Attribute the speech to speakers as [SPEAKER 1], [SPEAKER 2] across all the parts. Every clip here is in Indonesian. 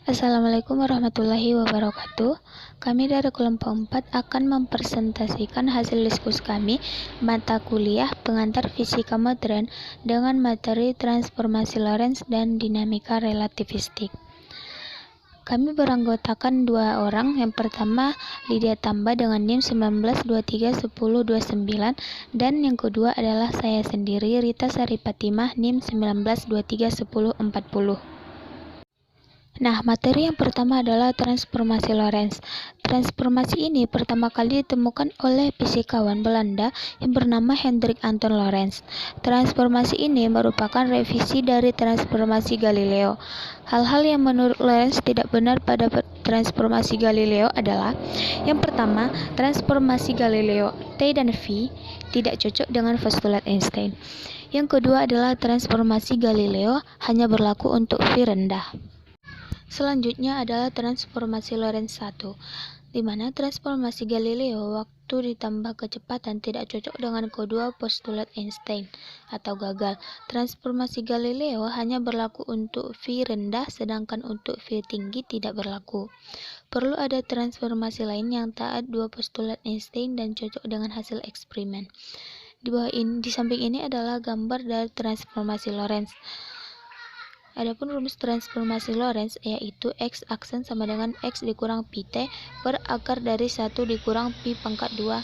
[SPEAKER 1] Assalamualaikum warahmatullahi wabarakatuh. Kami dari kelompok 4 akan mempresentasikan hasil diskusi kami mata kuliah pengantar fisika modern dengan materi transformasi Lorentz dan dinamika relativistik. Kami beranggotakan 2 orang. Yang pertama Lydia Tamba dengan NIM 19231029 dan yang kedua adalah saya sendiri Rita Sari Fatimah NIM 19231040. Nah, materi yang pertama adalah transformasi Lorentz. Transformasi ini pertama kali ditemukan oleh fisikawan Belanda yang bernama Hendrik Anton Lorentz. Transformasi ini merupakan revisi dari transformasi Galileo. Hal-hal yang menurut Lorentz tidak benar pada transformasi Galileo adalah: yang pertama, transformasi Galileo T dan V tidak cocok dengan postulat Einstein. Yang kedua adalah transformasi Galileo hanya berlaku untuk V rendah. Selanjutnya adalah transformasi Lorentz 1, di mana transformasi Galileo waktu ditambah kecepatan tidak cocok dengan kedua postulat Einstein atau gagal. Transformasi Galileo hanya berlaku untuk V rendah, sedangkan untuk V tinggi tidak berlaku. Perlu ada transformasi lain yang taat dua postulat Einstein dan cocok dengan hasil eksperimen. Di samping ini adalah gambar dari transformasi Lorentz. Adapun rumus transformasi Lorentz yaitu X aksen sama dengan X dikurang Pi T per akar dari 1 dikurang Pi pangkat 2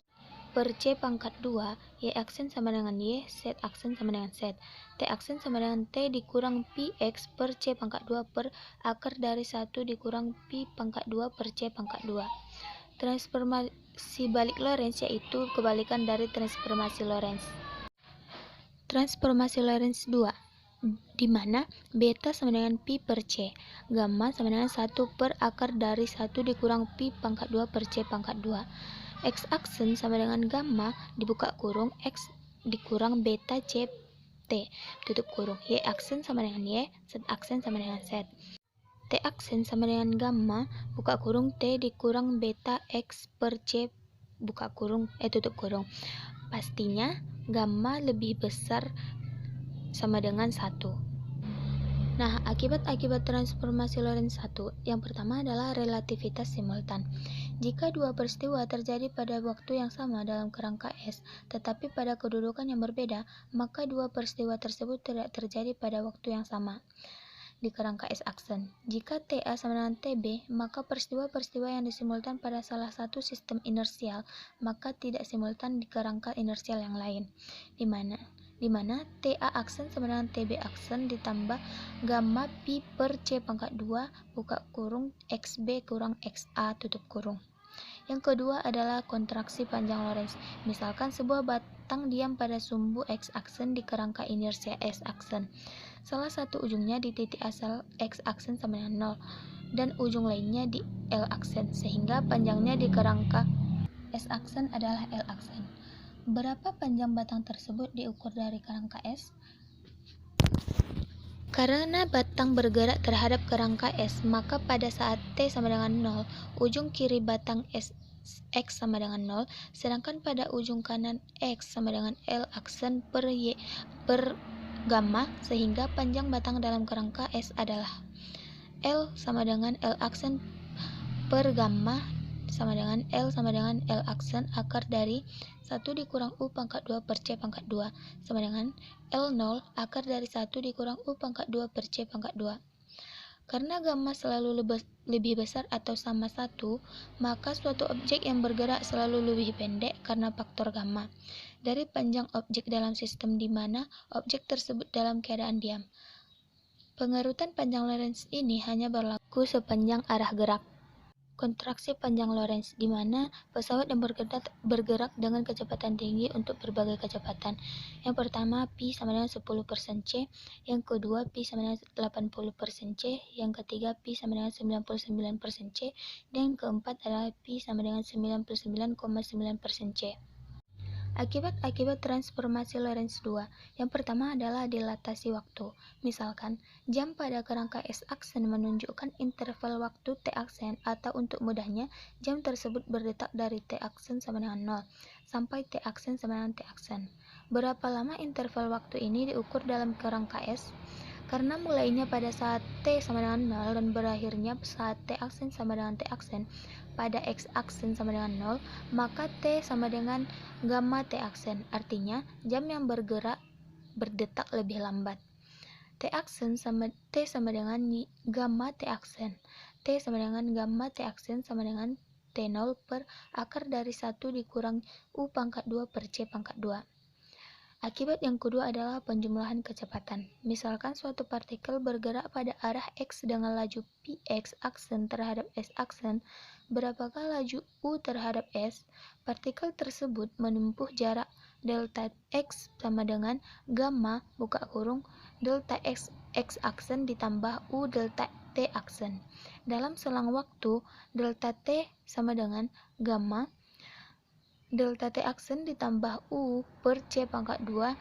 [SPEAKER 1] per C pangkat 2, Y aksen sama dengan Y, Z aksen sama dengan Z, T aksen sama dengan T dikurang Pi X per C pangkat 2 per akar dari 1 dikurang Pi pangkat 2 per C pangkat 2. Transformasi balik Lorentz yaitu kebalikan dari transformasi Lorentz. Transformasi Lorentz 2, di mana beta sama dengan pi per c, gamma sama dengan 1 per akar dari 1 dikurang pi pangkat 2 per c pangkat 2. X aksen sama dengan gamma dibuka kurung X dikurang beta c t tutup kurung. Y aksen sama dengan Y, Z aksen sama dengan Z. T aksen sama dengan gamma buka kurung T dikurang beta X per c buka kurung tutup kurung. Pastinya gamma lebih besar sama dengan 1. Nah, akibat-akibat transformasi Lorentz 1, yang pertama adalah relativitas simultan. Jika dua peristiwa terjadi pada waktu yang sama dalam kerangka S, tetapi pada kedudukan yang berbeda, maka dua peristiwa tersebut tidak terjadi pada waktu yang sama di kerangka S aksen. Jika TA sama dengan TB, maka peristiwa-peristiwa yang disimultan pada salah satu sistem inersial, maka tidak simultan di kerangka inersial yang lain. Di mana TA aksen sama dengan TB aksen ditambah gamma pi per C pangkat 2 buka kurung XB kurang XA tutup kurung. Yang kedua adalah kontraksi panjang Lorentz. Misalkan sebuah batang diam pada sumbu X aksen di kerangka inersia S aksen. Salah satu ujungnya di titik asal X aksen sama dengan 0 dan ujung lainnya di L aksen, sehingga panjangnya di kerangka S aksen adalah L aksen. Berapa panjang batang tersebut diukur dari kerangka S? Karena batang bergerak terhadap kerangka S, maka pada saat T sama dengan 0, ujung kiri batang X sama dengan 0, sedangkan pada ujung kanan X sama dengan L aksen per Y per gamma, sehingga panjang batang dalam kerangka S adalah L sama dengan L aksen per gamma sama dengan L sama dengan L aksen akar dari 1 dikurang U pangkat 2 per C pangkat 2 sama dengan L0 akar dari 1 dikurang U pangkat 2 per C pangkat 2. Karena gamma selalu lebih besar atau sama 1, maka suatu objek yang bergerak selalu lebih pendek karena faktor gamma dari panjang objek dalam sistem di mana objek tersebut dalam keadaan diam. Pengerutan panjang Lorentz ini hanya berlaku sepanjang arah gerak. Kontraksi panjang Lorentz, di mana pesawat yang bergerak dengan kecepatan tinggi untuk berbagai kecepatan. Yang pertama, Pi sama dengan 10% C, yang kedua Pi sama dengan 80% C, yang ketiga Pi sama dengan 99% C, dan yang keempat adalah Pi sama dengan 99,9% C. Akibat-akibat transformasi Lorentz 2, yang pertama adalah dilatasi waktu. Misalkan, jam pada kerangka S aksen menunjukkan interval waktu T aksen, atau untuk mudahnya, jam tersebut berdetak dari T aksen sama dengan 0 sampai T aksen sama dengan T aksen. Berapa lama interval waktu ini diukur dalam kerangka S? Karena mulainya pada saat T sama dengan 0 dan berakhirnya saat T aksen sama dengan T aksen pada X aksen sama dengan 0, maka T sama dengan gamma T aksen. Artinya, jam yang berdetak lebih lambat. T sama dengan gamma T aksen. T sama dengan gamma T aksen sama dengan T0 per akar dari 1 dikurang U pangkat 2 per C pangkat 2. Akibat yang kedua adalah penjumlahan kecepatan. Misalkan suatu partikel bergerak pada arah X dengan laju Px aksen terhadap S aksen, berapakah laju U terhadap S? Partikel tersebut menempuh jarak delta X sama dengan gamma buka kurung delta X aksen ditambah U delta T aksen. Dalam selang waktu, delta T sama dengan gamma delta T aksen ditambah U per C pangkat 2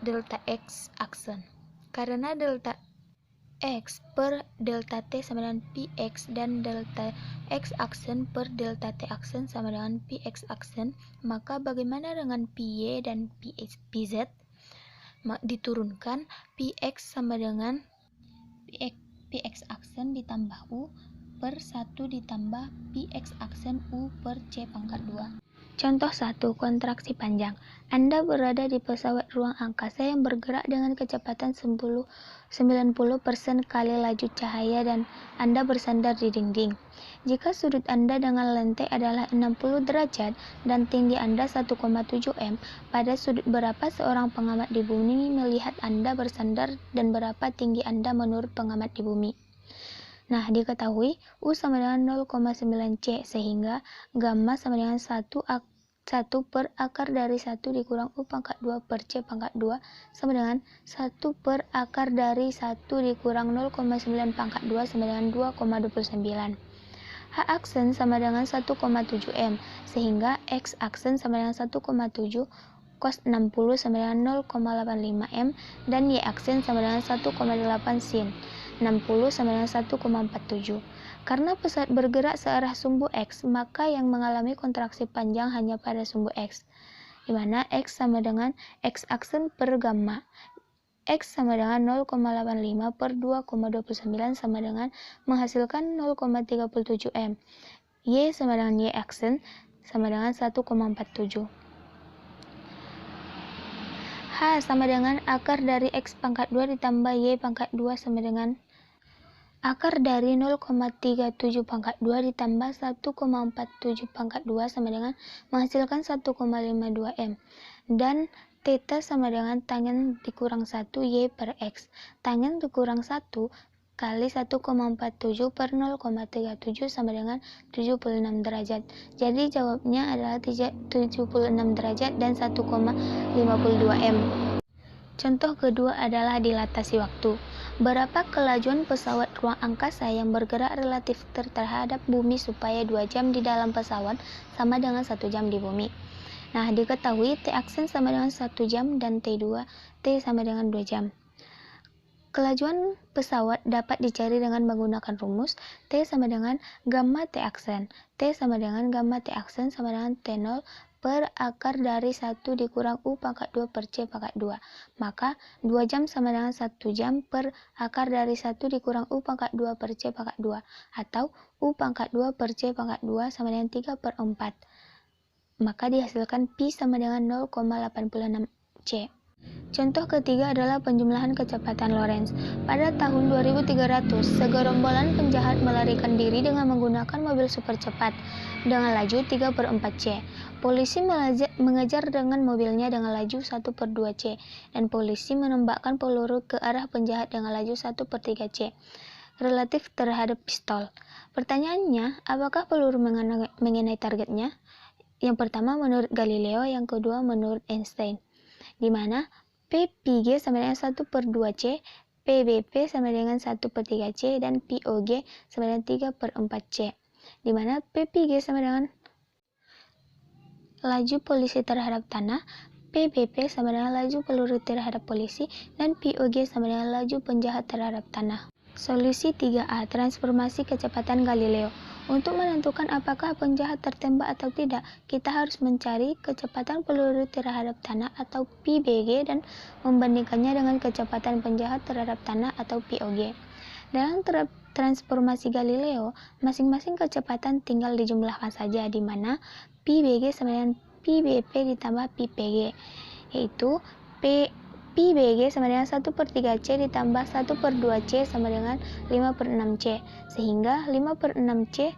[SPEAKER 1] delta X aksen. Karena delta X per delta T sama dengan Px dan delta X aksen per delta T aksen sama dengan Px aksen, maka bagaimana dengan Py dan Pz? Diturunkan Px sama dengan Px aksen ditambah U per 1 ditambah Px aksen U per C pangkat 2. Contoh 1. Kontraksi panjang. Anda berada di pesawat ruang angkasa yang bergerak dengan kecepatan 90% kali laju cahaya dan Anda bersandar di dinding. Jika sudut Anda dengan lantai adalah 60 derajat dan tinggi Anda 1,7 m, pada sudut berapa seorang pengamat di bumi melihat Anda bersandar dan berapa tinggi Anda menurut pengamat di bumi? Nah, diketahui U sama dengan 0,9 C sehingga gamma sama dengan 1 per akar dari 1 dikurang U pangkat 2 per C pangkat 2 sama dengan 1 per akar dari 1 dikurang 0,9 pangkat 2 sama dengan 2,29. H aksen sama dengan 1,7 M sehingga X aksen sama dengan 1,7 cos 60 sama dengan 0,85 M dan Y aksen sama dengan 1,8 sin 60 sama dengan 1,47. Karena pesawat bergerak searah sumbu X, maka yang mengalami kontraksi panjang hanya pada sumbu X, di mana X sama dengan X aksen per gamma. X sama dengan 0,85 per 2,29 sama dengan menghasilkan 0,37 M. Y sama dengan Y aksen sama dengan 1,47. H sama dengan akar dari X pangkat 2 ditambah Y pangkat 2 sama dengan akar dari 0,37 pangkat 2 ditambah 1,47 pangkat 2 sama dengan menghasilkan 1,52 M. Dan theta sama dengan tangen dikurang 1 Y per X. Tangen dikurang 1 kali 1,47 per 0,37 sama dengan 76 derajat. Jadi jawabnya adalah 76 derajat dan 1,52 M. Contoh kedua adalah dilatasi waktu. Berapa kelajuan pesawat ruang angkasa yang bergerak relatif terhadap bumi supaya 2 jam di dalam pesawat sama dengan 1 jam di bumi? Nah, diketahui T aksen sama dengan 1 jam dan T2 T sama dengan 2 jam. Kelajuan pesawat dapat dicari dengan menggunakan rumus T sama dengan gamma T aksen. T sama dengan gamma T aksen sama dengan T0 per akar dari 1 dikurang U pangkat 2 per C pangkat 2. Maka 2 jam sama dengan 1 jam per akar dari 1 dikurang U pangkat 2 per C pangkat 2. Atau U pangkat 2 per C pangkat 2 sama dengan 3 per 4. Maka dihasilkan Pi sama dengan 0,86 C. Contoh ketiga adalah penjumlahan kecepatan Lorentz. Pada tahun 2300, segerombolan penjahat melarikan diri dengan menggunakan mobil super cepat dengan laju 3/4 C. Polisi mengejar dengan mobilnya dengan laju 1/2 C, dan polisi menembakkan peluru ke arah penjahat dengan laju 1/3 C, relatif terhadap pistol. Pertanyaannya, apakah peluru mengenai targetnya? Yang pertama menurut Galileo, yang kedua menurut Einstein, di mana P3G sama dengan 1/2 C, PBP sama dengan 1/3 C, dan POG sama dengan 3/4 C, di mana P3G sama dengan laju polisi terhadap tanah, PBP sama dengan laju peluru terhadap polisi, dan POG sama dengan laju penjahat terhadap tanah. Solusi 3A, transformasi kecepatan Galileo. Untuk menentukan apakah penjahat tertembak atau tidak, kita harus mencari kecepatan peluru terhadap tanah atau PBG dan membandingkannya dengan kecepatan penjahat terhadap tanah atau POG. Dalam transformasi Galileo, masing-masing kecepatan tinggal dijumlahkan saja, di mana PBG sama dengan PBP ditambah PPG, yaitu PBG sama dengan 1/3C ditambah 1/2C sama dengan 5/6C, sehingga 5/6C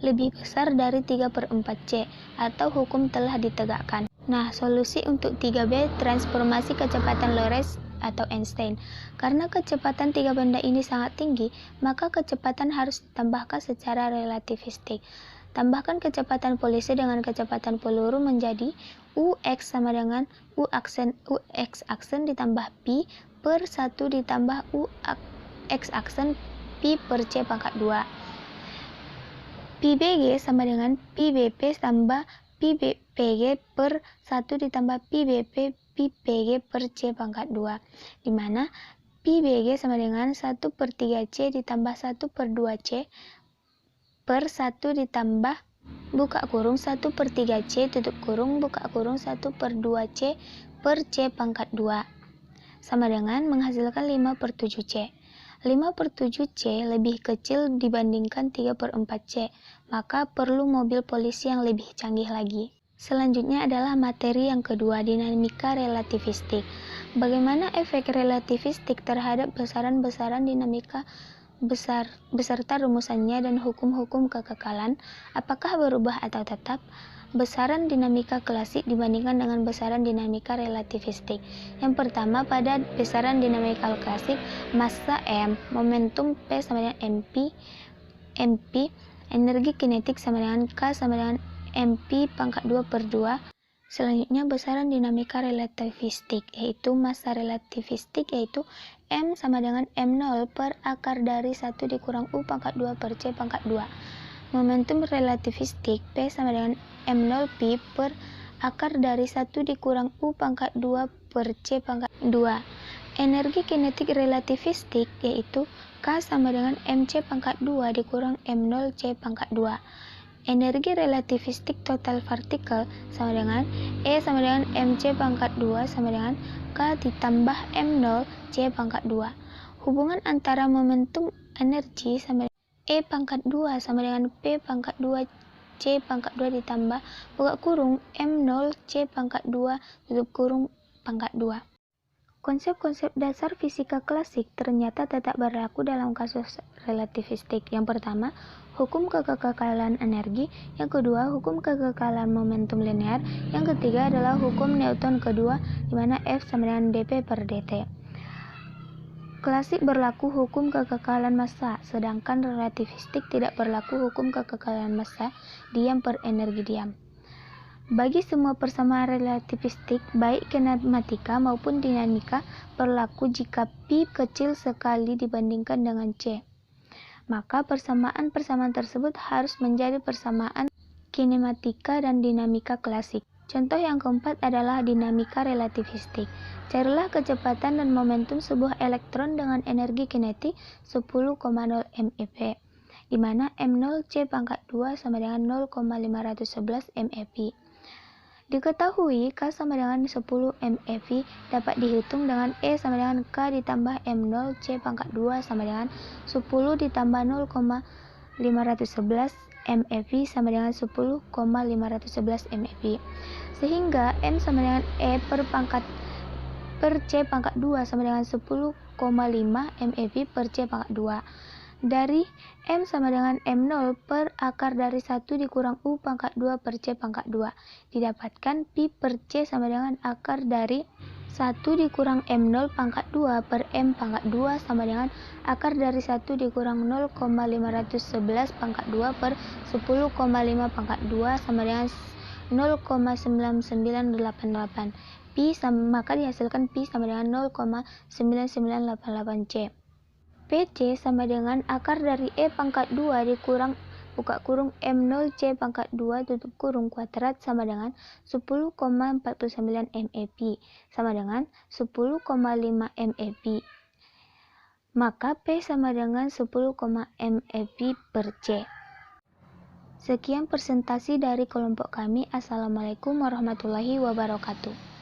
[SPEAKER 1] lebih besar dari 3/4C, atau hukum telah ditegakkan. Nah, solusi untuk 3B transformasi kecepatan Lorentz atau Einstein. Karena kecepatan tiga benda ini sangat tinggi, maka kecepatan harus ditambahkan secara relativistik. Tambahkan kecepatan polisi dengan kecepatan peluru menjadi UX sama dengan UX aksen ditambah P per 1 ditambah UX aksen P per C pangkat 2. PBG sama dengan PBP tambah PPG per 1 ditambah PBP PPG per C pangkat 2, di mana PBG sama dengan 1/3C ditambah 1/2C per 1 ditambah buka kurung 1/3C tutup kurung buka kurung 1/2C per C pangkat 2 sama dengan menghasilkan 5/7C. 5/7C lebih kecil dibandingkan 3/4C, maka perlu mobil polisi yang lebih canggih lagi. Selanjutnya adalah materi yang kedua, dinamika relativistik. Bagaimana efek relativistik terhadap besaran-besaran dinamika beserta rumusannya dan hukum-hukum kekekalan, apakah berubah atau tetap? Besaran dinamika klasik dibandingkan dengan besaran dinamika relativistik. Yang pertama, pada besaran dinamika klasik, massa M, momentum P sama dengan MP, energi kinetik sama dengan K sama dengan MP pangkat 2/2. Selanjutnya besaran dinamika relativistik, yaitu massa relativistik, yaitu M sama dengan M0 per akar dari 1 dikurang U pangkat 2 per C pangkat 2. Momentum relativistik, P sama dengan M0 Pi per akar dari 1 dikurang U pangkat 2 per C pangkat 2. Energi kinetik relativistik, yaitu K sama dengan MC pangkat 2 dikurang M0 C pangkat 2. Energi relativistik total partikel sama dengan E sama dengan MC pangkat 2 sama dengan K ditambah M0 C pangkat 2. Hubungan antara momentum energi sama dengan E pangkat 2 sama dengan P pangkat 2 C pangkat 2 ditambah buka kurung M0 C pangkat 2 tutup kurung pangkat 2. Konsep-konsep dasar fisika klasik ternyata tetap berlaku dalam kasus relativistik. Yang pertama, hukum kekekalan energi. Yang kedua, hukum kekekalan momentum linear. Yang ketiga adalah hukum Newton kedua, di mana F sama dengan dP per dt. Klasik berlaku hukum kekekalan massa, sedangkan relativistik tidak berlaku hukum kekekalan massa, diam per energi diam. Bagi semua persamaan relativistik, baik kinematika maupun dinamika, berlaku jika Pi kecil sekali dibandingkan dengan C. Maka persamaan-persamaan tersebut harus menjadi persamaan kinematika dan dinamika klasik. Contoh yang keempat adalah dinamika relativistik. Carilah kecepatan dan momentum sebuah elektron dengan energi kinetik 10,0 MeV, di mana M0 C pangkat 2 sama dengan 0,511 MeV. Diketahui K sama dengan 10 MeV dapat dihitung dengan E sama dengan K ditambah M0 C pangkat 2 sama dengan 10 ditambah 0,511 MeV sama dengan 10,511 MeV. Sehingga M sama dengan E per C pangkat 2 sama dengan 10,5 MeV per C pangkat 2. Dari M sama dengan M0 per akar dari 1 dikurang U pangkat 2 per C pangkat 2. Didapatkan Pi per C sama dengan akar dari 1 dikurang M0 pangkat 2 per M pangkat 2 sama dengan akar dari 1 dikurang 0,511 pangkat 2 per 10,5 pangkat 2 sama dengan 0,9988. Pi maka dihasilkan Pi sama dengan 0,9988 C. PC sama dengan akar dari E pangkat 2 dikurang buka kurung M0 C pangkat 2 tutup kurung kuadrat sama dengan 10,49 MeV sama dengan 10,5 MeV. Maka P sama dengan 10, MeV per C. Sekian presentasi dari kelompok kami. Assalamualaikum warahmatullahi wabarakatuh.